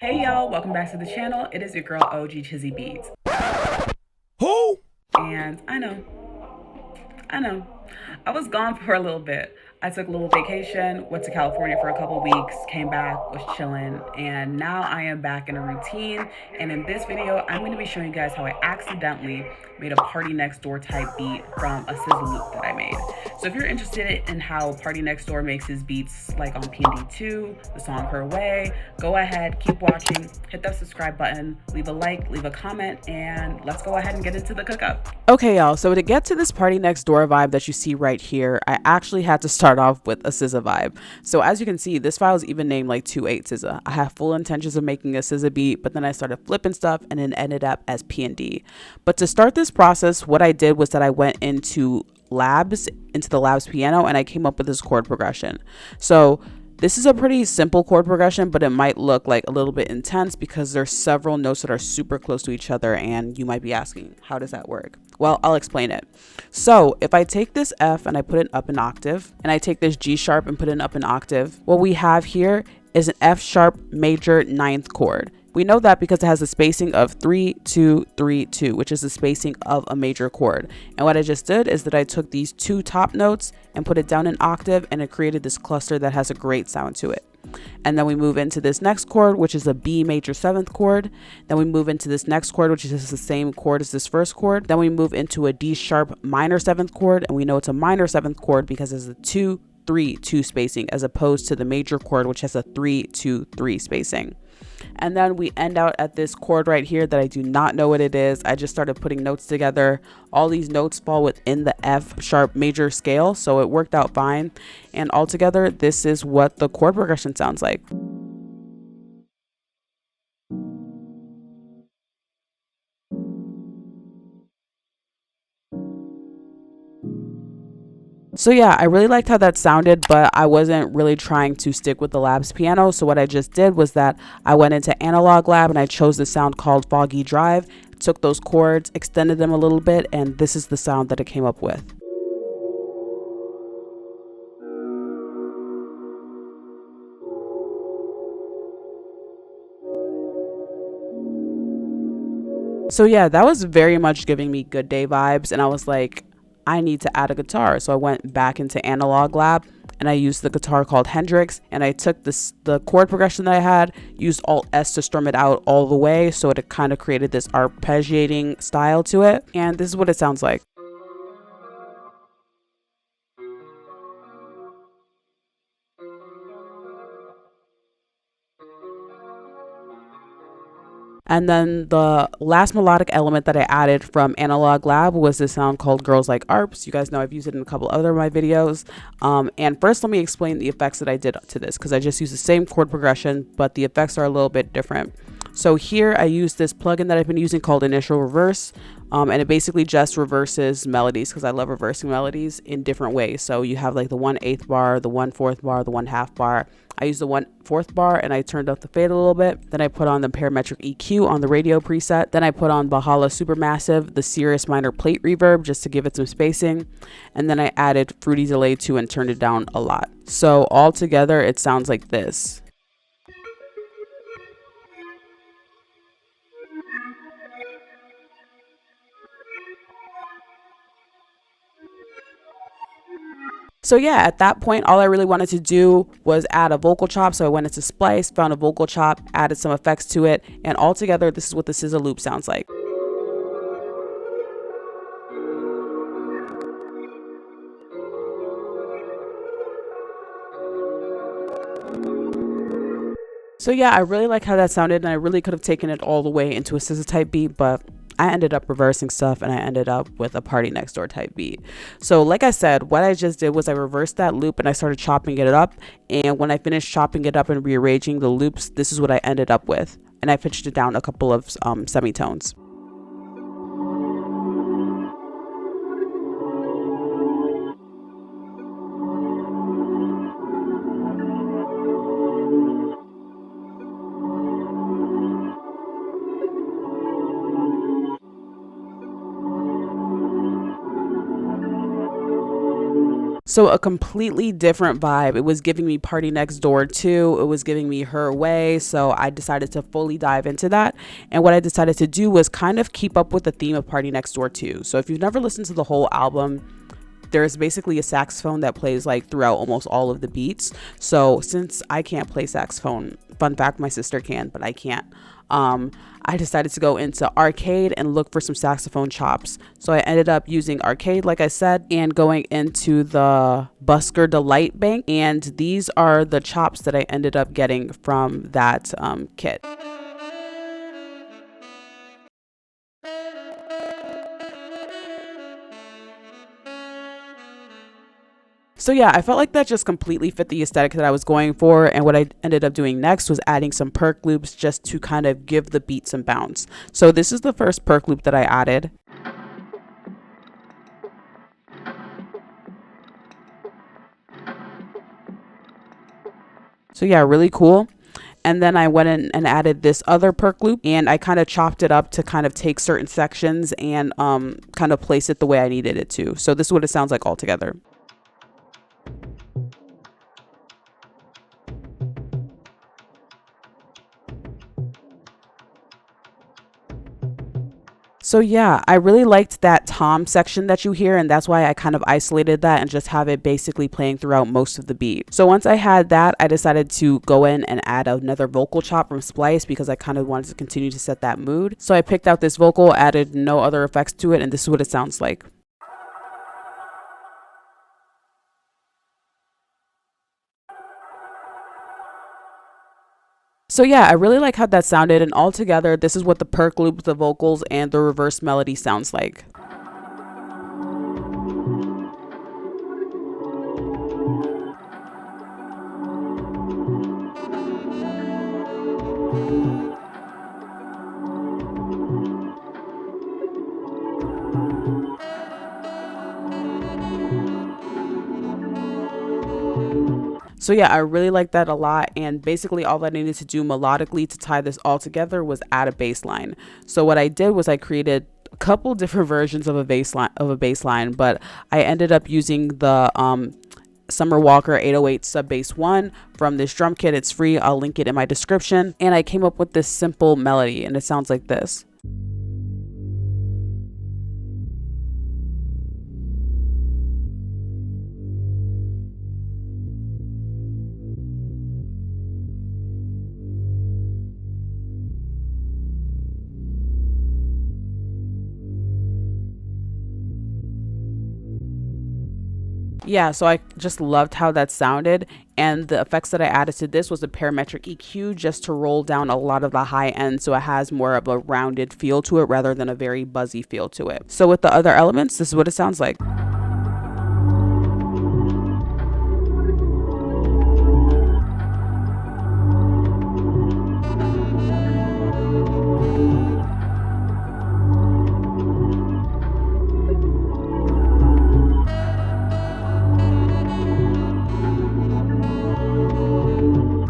Hey y'all, welcome back to the channel. It is your girl OG Chizzy Beats. Who? And I know, I was gone for a little bit. I took a little vacation, went to California for a couple weeks, came back, was chilling, and now I am back in a routine. And in this video, I'm going to be showing you guys how I accidentally made a Party Next Door type beat from a SZA loop that I made. So if you're interested in how Party Next Door makes his beats like on PND2, the song Her Way, go ahead, keep watching, hit that subscribe button, leave a like, leave a comment, and let's go ahead and get into the cookup. Okay, y'all, so to get to this Party Next Door vibe that you see right here, I actually had to start off with a SZA vibe. So as you can see, this file is even named like 28 SZA. I have full intentions of making a SZA beat, but then I started flipping stuff and it ended up as PND. But to start this process, what I did was that I went into the Labs piano, and I came up with this chord progression. So this is a pretty simple chord progression, but it might look like a little bit intense because there's several notes that are super close to each other, and you might be asking, how does that work? Well, I'll explain it. So if I take this F and I put it up an octave, and I take this G sharp and put it up an octave, what we have here is an F sharp major ninth chord. We know that because it has a spacing of 3 2 3 2, which is the spacing of a major chord. And what I just did is that I took these two top notes and put it down an octave, and it created this cluster that has a great sound to it. And then we move into this next chord, which is a B major seventh chord. Then we move into this next chord, which is the same chord as this first chord. Then we move into a D sharp minor seventh chord, and we know it's a minor seventh chord because it's a 2 3 2 spacing, as opposed to the major chord, which has a 3 2 3 spacing. And then we end out at this chord right here that I do not know what it is. I just started putting notes together. All these notes fall within the F sharp major scale, so it worked out fine. And altogether, this is what the chord progression sounds like. So yeah, I really liked how that sounded, but I wasn't really trying to stick with the Labs piano. So what I just did was that I went into Analog Lab and I chose the sound called Foggy Drive, took those chords, extended them a little bit, and this is the sound that it came up with. So yeah, that was very much giving me Good Day vibes, and I was like, I need to add a guitar. So I went back into Analog Lab and I used the guitar called Hendrix, and I took the chord progression that I had, used Alt S to strum it out all the way, so it kind of created this arpeggiating style to it, and this is what it sounds like. And then the last melodic element that I added from Analog Lab was this sound called Girls Like Arps. You guys know I've used it in a couple other of my videos. And first, let me explain the effects that I did to this, because I just used the same chord progression, but the effects are a little bit different. So here I use this plugin that I've been using called Initial Reverse, and it basically just reverses melodies, because I love reversing melodies in different ways. So you have like the 1/8 bar, the 1/4 bar, the 1/2 bar. I used the 1/4 bar and I turned up the fade a little bit. Then I put on the parametric EQ on the radio preset. Then I put on Bahala Supermassive, the Cirrus minor plate reverb, just to give it some spacing. And then I added Fruity Delay 2 and turned it down a lot. So all together, it sounds like this. So yeah, at that point, all I really wanted to do was add a vocal chop. So I went into Splice, found a vocal chop, added some effects to it, and all together, this is what the SZA loop sounds like. So yeah, I really like how that sounded, and I really could have taken it all the way into a SZA type beat, but I ended up reversing stuff and I ended up with a Party Next Door type beat. So like I said, what I just did was I reversed that loop and I started chopping it up. And when I finished chopping it up and rearranging the loops, this is what I ended up with. And I pitched it down a couple of semitones. So a completely different vibe. It was giving me Party Next Door too. It was giving me Her Way. So I decided to fully dive into that. And what I decided to do was kind of keep up with the theme of Party Next Door too. So if you've never listened to the whole album, there's basically a saxophone that plays like throughout almost all of the beats. So since I can't play saxophone, fun fact, my sister can, but I can't. I decided to go into arcade and look for some saxophone chops. So I ended up using arcade, like I said, and going into the Busker Delight Bank. And these are the chops that I ended up getting from that kit. So yeah, I felt like that just completely fit the aesthetic that I was going for. And what I ended up doing next was adding some Perc Loops just to kind of give the beat some bounce. So this is the first Perc Loop that I added. So yeah, really cool. And then I went in and added this other Perc Loop, and I kind of chopped it up to kind of take certain sections and kind of place it the way I needed it to. So this is what it sounds like all together. So yeah, I really liked that tom section that you hear, and that's why I kind of isolated that and just have it basically playing throughout most of the beat. So once I had that, I decided to go in and add another vocal chop from Splice because I kind of wanted to continue to set that mood. So I picked out this vocal, added no other effects to it, and this is what it sounds like. So yeah, I really like how that sounded, and all together, this is what the Perc Loop, the vocals, and the reverse melody sounds like. So yeah, I really like that a lot. And basically all I needed to do melodically to tie this all together was add a bass line. So what I did was I created a couple different versions of a bass line, but I ended up using the Summer Walker 808 sub bass 1 from this drum kit. It's free. I'll link it in my description. And I came up with this simple melody, and it sounds like this. Yeah, so I just loved how that sounded, and the effects that I added to this was a parametric EQ just to roll down a lot of the high end, so it has more of a rounded feel to it rather than a very buzzy feel to it. So with the other elements, this is what it sounds like.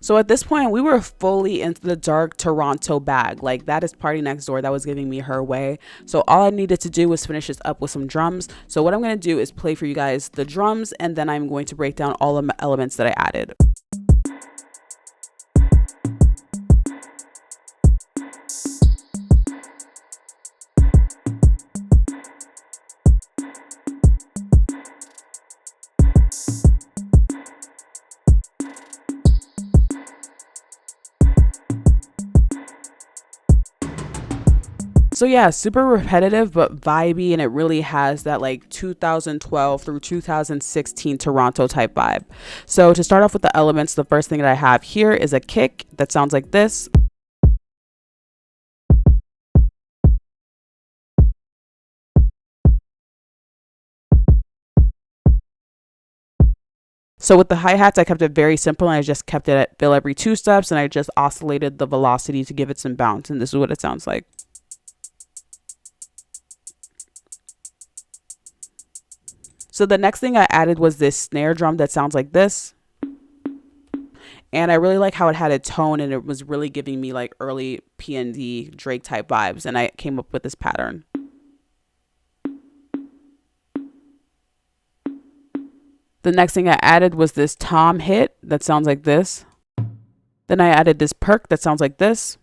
So at this point, we were fully into the dark Toronto bag. Like, that is Party Next Door. That was giving me Her Way. So all I needed to do was finish this up with some drums. So what I'm going to do is play for you guys the drums, and then I'm going to break down all the elements that I added. So yeah, super repetitive but vibey, and it really has that like 2012 through 2016 Toronto type vibe. So to start off with the elements, the first thing that I have here is a kick that sounds like this. So with the hi-hats, I kept it very simple, and I just kept it at fill every 2 steps, and I just oscillated the velocity to give it some bounce, and this is what it sounds like. So the next thing I added was this snare drum that sounds like this. And I really like how it had a tone, and it was really giving me like early PND Drake type vibes, and I came up with this pattern. The next thing I added was this tom hit that sounds like this. Then I added this perc that sounds like this.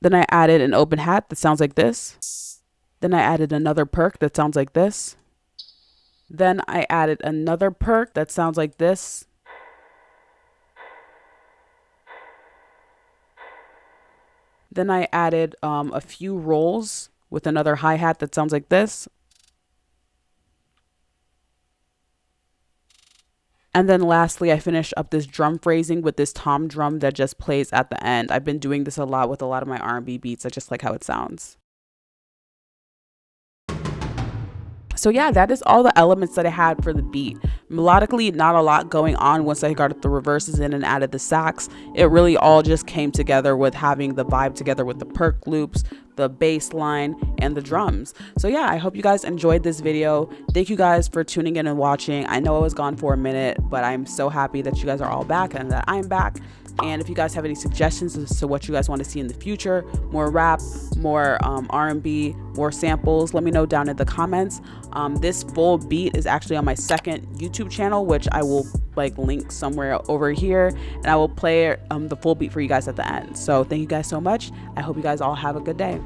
Then I added an open hat that sounds like this. Then I added another perc that sounds like this. Then I added another perc that sounds like this. Then I added a few rolls with another hi-hat that sounds like this. And then lastly, I finished up this drum phrasing with this tom drum that just plays at the end. I've been doing this a lot with a lot of my R&B beats. I just like how it sounds. So yeah, that is all the elements that I had for the beat. Melodically, not a lot going on once I got the reverses in and added the sax. It really all just came together with having the vibe together with the Perc Loops, the bass line, and the drums. So yeah, I hope you guys enjoyed this video. Thank you guys for tuning in and watching. I know I was gone for a minute, but I'm so happy that you guys are all back and that I'm back. And if you guys have any suggestions as to what you guys want to see in the future, more rap, more R&B, more samples, let me know down in the comments. This full beat is actually on my second YouTube channel, which I will link somewhere over here, and I will play the full beat for you guys at the end. So thank you guys so much. I hope you guys all have a good day.